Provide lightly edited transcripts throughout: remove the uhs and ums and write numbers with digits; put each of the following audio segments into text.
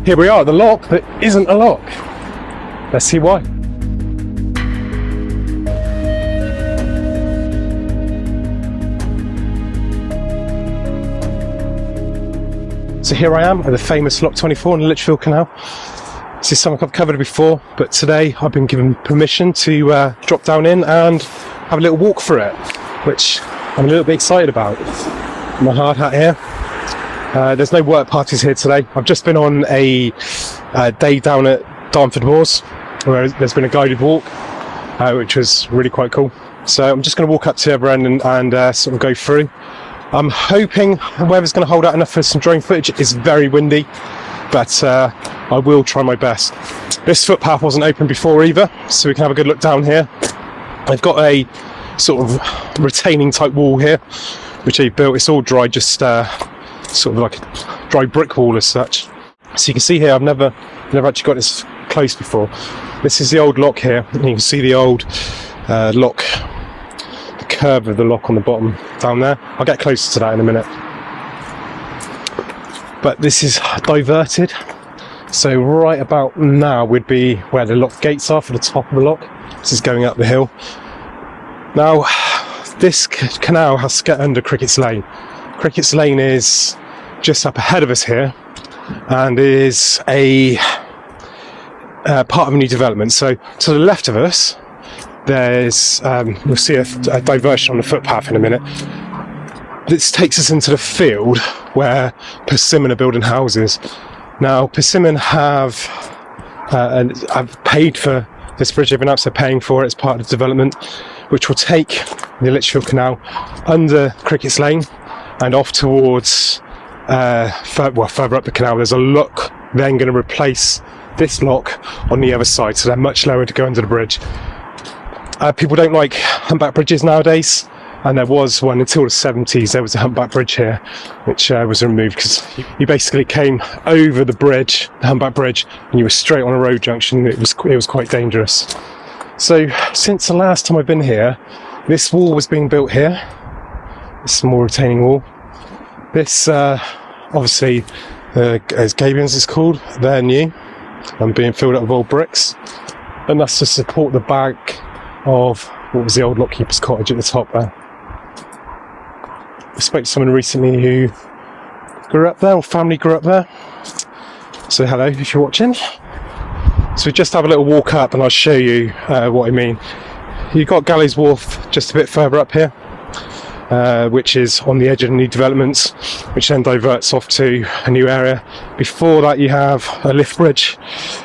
Here we are at the lock that isn't a lock. Let's see why. So here I am at the famous Lock 24 in the Lichfield Canal. This is something I've covered before, but today I've been given permission to drop down in and have a little walk through it, which I'm a little bit excited about. My hard hat here. There's no work parties here today. I've just been on a day down at Dartford Moors, where there's been a guided walk, which was really quite cool. So I'm just going to walk up to the other end and sort of go through. I'm hoping the weather's going to hold out enough for some drone footage. It's very windy, but I will try my best. This footpath wasn't open before either, so we can have a good look down here. I've got a sort of retaining type wall here, which they've built. It's all dry, just sort of like a dry brick wall as such. So you can see here, I've never actually got this close before. This is the old lock here, and you can see the old lock, the curve of the lock on the bottom down there. I'll get closer to that in a minute. But this is diverted, so right about now would be where the lock gates are for the top of the lock. This is going up the hill. Now, this canal has to get under Cricket's Lane. Cricket's Lane is just up ahead of us here, and is a part of a new development. So to the left of us, there's you'll see a diversion on the footpath in a minute. This takes us into the field where Persimmon are building houses. Now, Persimmon have paid for this bridge. They've announced they're paying for it as part of the development, which will take the Lichfield Canal under Cricket's Lane and off towards further up the canal. There's a lock then going to replace this lock on the other side, so they're much lower to go under the bridge. People don't like humpback bridges nowadays, and there was one until the 70s. There was a humpback bridge here, which was removed because you basically came over the bridge, the humpback bridge, and you were straight on a road junction. It was quite dangerous. So since the last time I've been here, this wall was being built here. This small retaining wall. This obviously, as Gabions is called, they're new and being filled up with old bricks, and that's to support the back of what was the old lockkeeper's cottage at the top there. I spoke to someone recently who grew up there, or family grew up there. So hello if you're watching. So we just have a little walk up and I'll show you what I mean. You've got Gallows Wharf just a bit further up here, which is on the edge of the new developments, which then diverts off to a new area. Before that you have a lift bridge,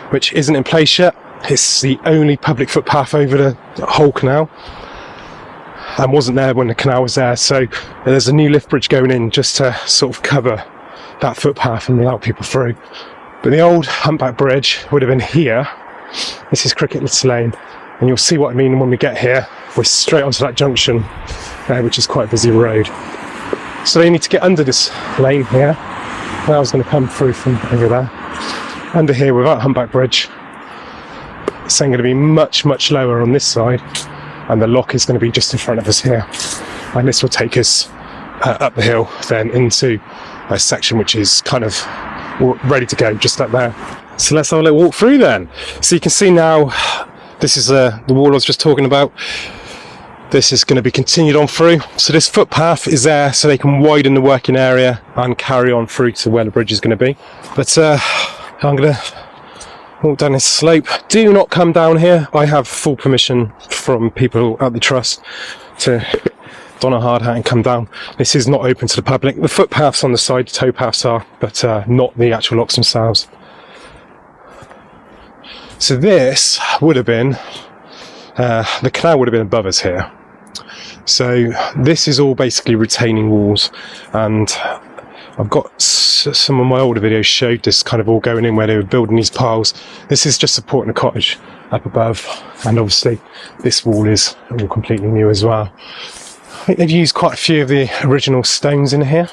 which isn't in place yet. It's the only public footpath over the whole canal, and wasn't there when the canal was there. So there's a new lift bridge going in just to sort of cover that footpath and allow people through. But the old humpback bridge would have been here. This is Cricket's Lane, and you'll see what I mean when we get here. We're straight onto that junction, which is quite a busy road. So they need to get under this lane here. Canal's going to come through from over there, under here without humpback bridge. It's then going to be much lower on this side, and the lock is going to be just in front of us here, and this will take us up the hill then into a section which is kind of ready to go just up there. So let's have a little walk through then. So you can see now, this is the wall I was just talking about. This is going to be continued on through. So this footpath is there so they can widen the working area and carry on through to where the bridge is going to be. But I'm going to walk down this slope. Do not come down here. I have full permission from people at the trust to don a hard hat and come down. This is not open to the public. The footpaths on the side, the towpaths are, but not the actual locks themselves. So this would have been, the canal would have been above us here. So this is all basically retaining walls, and I've got some of my older videos showed this kind of all going in where they were building these piles. This is just supporting the cottage up above, and obviously this wall is all completely new as well. I think they've used quite a few of the original stones in here,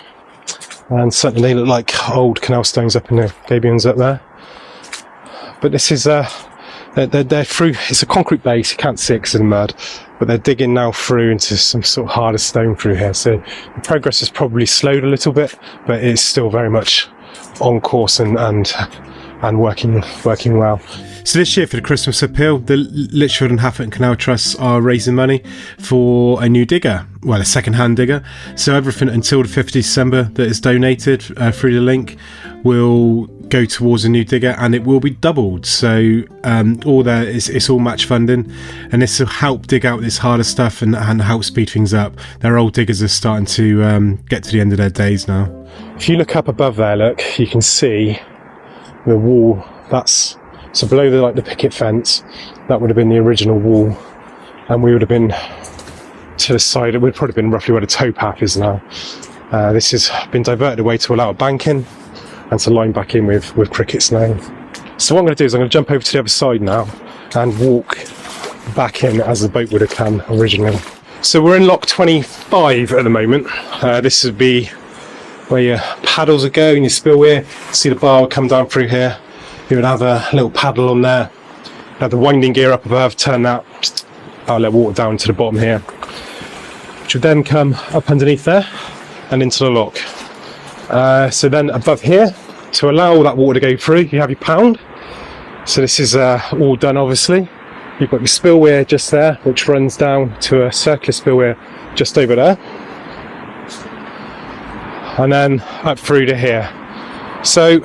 and certainly they look like old canal stones up in the gabions up there. But this is they're through. It's a concrete base. You can't see it because of the mud, but they're digging now through into some sort of harder stone through here. So the progress has probably slowed a little bit, but it's still very much on course and and working well. So this year for the Christmas appeal, the Lichfield and Hatfield Canal Trusts are raising money for a new digger, well, a second-hand digger. So everything until the 5th of December that is donated through the link will go towards a new digger, and it will be doubled. So it's all match funding, and this will help dig out this harder stuff and help speed things up. Their old diggers are starting to get to the end of their days now. If you look up above there, look, you can see the wall. So below the picket fence, that would have been the original wall, and we would have been to the side. It would have probably been roughly where the towpath is now. This has been diverted away to allow banking and to line back in with crickets now. So what I'm going to do is I'm going to jump over to the other side now and walk back in as the boat would have come originally. So we're in lock 25 at the moment. This would be where your paddles would go and your spillway. See the bar would come down through here. You would have a little paddle on there. Have the winding gear up above, turn that, I'll let water down to the bottom here, which would then come up underneath there and into the lock. So then above here, to allow all that water to go through, you have your pound. So this is all done, obviously. You've got your spillway just there, which runs down to a circular spillway just over there. And then up through to here. So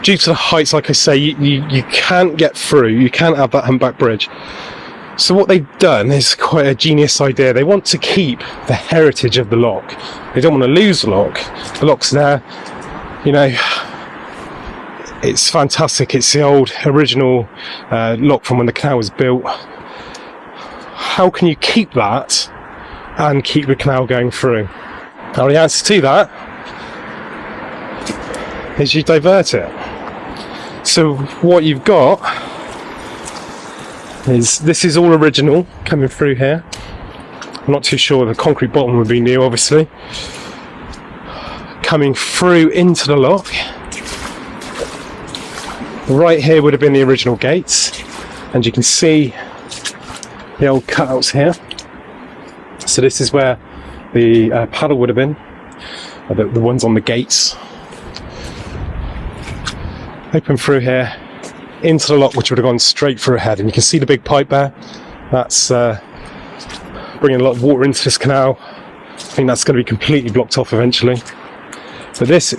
due to the heights, like I say, you can't get through, you can't have that humpback bridge. So what they've done is quite a genius idea. They want to keep the heritage of the lock. They don't want to lose the lock. The lock's there, you know, it's fantastic. It's the old original lock from when the canal was built. How can you keep that and keep the canal going through? Now the answer to that is you divert it. So what you've got is, this is all original coming through here. I'm not too sure, the concrete bottom would be new, obviously. Coming through into the lock. Right here would have been the original gates, and you can see the old cutouts here. So this is where the paddle would have been, the ones on the gates. Open through here into the lock, which would have gone straight through ahead, and you can see the big pipe there. That's bringing a lot of water into this canal. I think that's going to be completely blocked off eventually. But this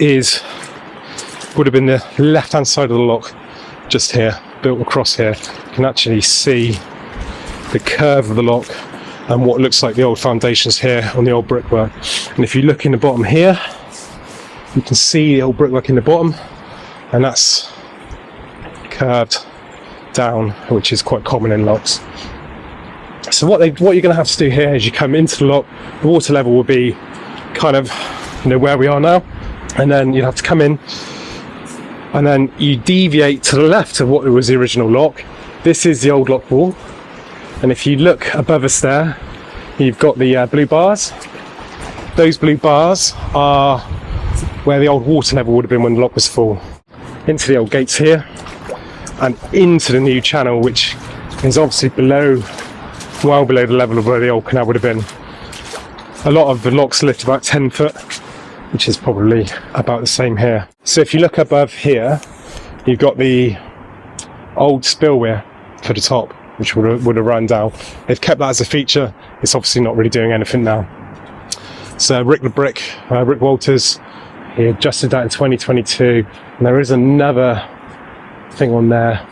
would have been the left hand side of the lock, just here, built across here. You can actually see the curve of the lock and what looks like the old foundations here on the old brickwork. And if you look in the bottom here, you can see the old brickwork in the bottom, and that's curved down, which is quite common in locks. So what you're going to have to do here is you come into the lock, the water level will be kind of, you know, where we are now, and then you have to come in, and then you deviate to the left of what was the original lock. This is the old lock wall, and if you look above us there, you've got the blue bars. Those blue bars are where the old water level would have been when the lock was full. Into the old gates here, and into the new channel, which is obviously well below the level of where the old canal would have been. A lot of the locks lift about 10 foot, which is probably about the same here. So if you look above here, you've got the old spillway for the top, which would have run down. They've kept that as a feature. It's obviously not really doing anything now. So Rick Walters, he adjusted that in 2022, and there is another thing on there,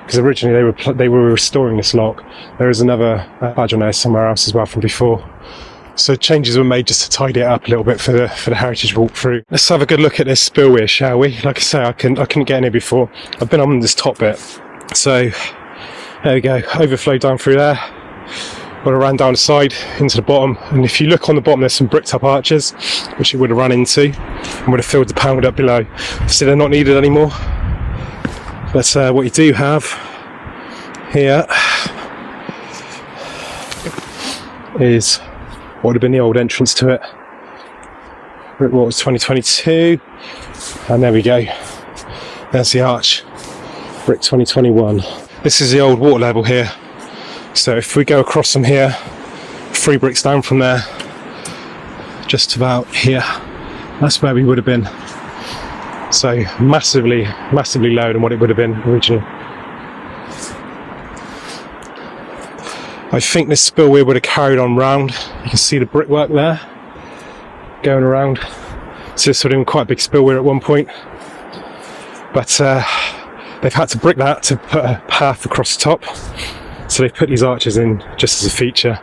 because originally they were restoring this lock. There is another badge on there somewhere else as well from before. So changes were made just to tidy it up a little bit for the heritage walkthrough. Let's have a good look at this spillway, shall we? Like I say, I couldn't get in here before. I've been on this top bit. So there we go, overflow down through there. Would have ran down the side into the bottom, and if you look on the bottom, there's some bricked up arches which it would have run into and would have filled the pound up below. So they're not needed anymore. But what you do have here is what would have been the old entrance to it. Rick Walters 2022, and there we go. There's the arch. Brick 2021. This is the old water level here. So if we go across from here, 3 bricks down from there, just about here, that's where we would have been. So massively lower than what it would have been originally. I think this spillway would have carried on round. You can see the brickwork there going around. So this would have been quite a big spillway at one point, but they've had to brick that to put a path across the top. So they've put these arches in just as a feature,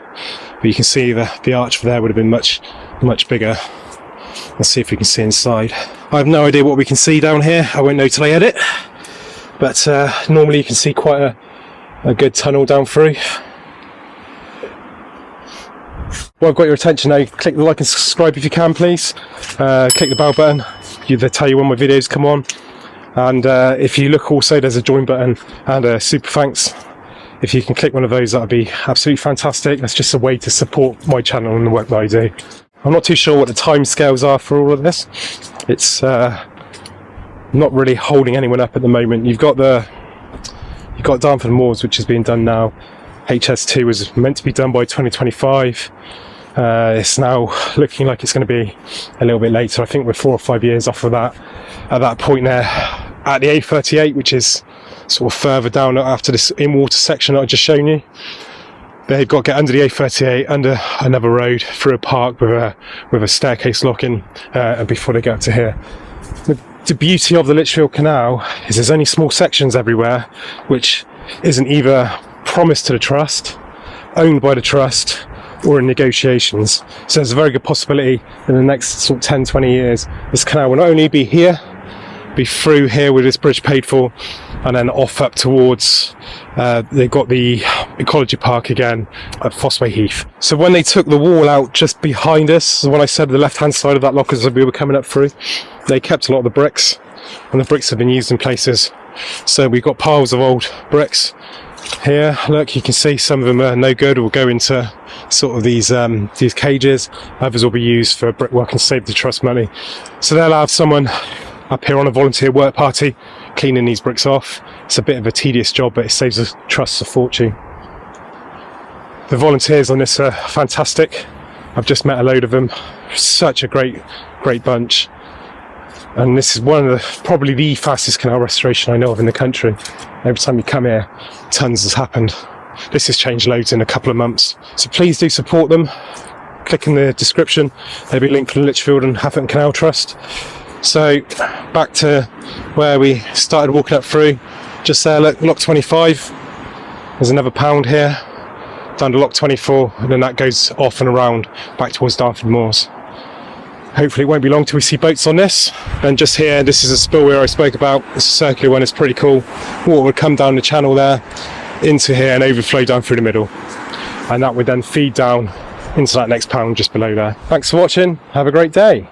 but you can see the arch for there would have been much bigger. Let's see if we can see inside. I have no idea what we can see down here. I won't know till I edit, but normally you can see quite a good tunnel down through. Well, I've got your attention now. Click the like and subscribe if you can, please. Click the bell button. They tell you when my videos come on. And if you look also, there's a join button and a super thanks. If you can click one of those, that would be absolutely fantastic. That's just a way to support my channel and the work that I do. I'm not too sure what the time scales are for all of this. It's not really holding anyone up at the moment. You've got Dartford Moors, which is being done now. HS2 was meant to be done by 2025. It's now looking like it's going to be a little bit later. I think we're 4 or 5 years off of that. At that point there, at the A38, which is sort of further down after this in-water section that I've just shown you, they've got to get under the A38, under another road, through a park with a staircase locking, and before they get up to here. The beauty of the Lichfield Canal is there's only small sections everywhere, which isn't either promised to the trust, owned by the trust, or in negotiations. So there's a very good possibility in the next sort of 10-20 years this canal will not only be here, be through here with this bridge paid for, and then off up towards they've got the ecology park again at Fossway Heath. So when they took the wall out just behind us, so when I said the left hand side of that lock as we were coming up through, they kept a lot of the bricks, and the bricks have been used in places. So we've got piles of old bricks here. Look, you can see some of them are no good, will go into sort of these cages. Others will be used for brickwork and save the trust money. So they'll have someone up here on a volunteer work party cleaning these bricks off. It's a bit of a tedious job, but it saves the trust a fortune. The volunteers on this are fantastic. I've just met a load of them. Such a great bunch. And this is one of probably the fastest canal restoration I know of in the country. Every time you come here, tons has happened. This has changed loads in a couple of months. So please do support them. Click in the description. There'll be a link for the Lichfield and Haverton Canal Trust. So back to where we started walking up through. Just there, look, lock 25. There's another pound here. Down to lock 24, and then that goes off and around back towards Dartford Moors. Hopefully it won't be long till we see boats on this. And just here, this is a spillway I spoke about. It's a circular one, it's pretty cool. Water would come down the channel there into here and overflow down through the middle. And that would then feed down into that next pound just below there. Thanks for watching, have a great day.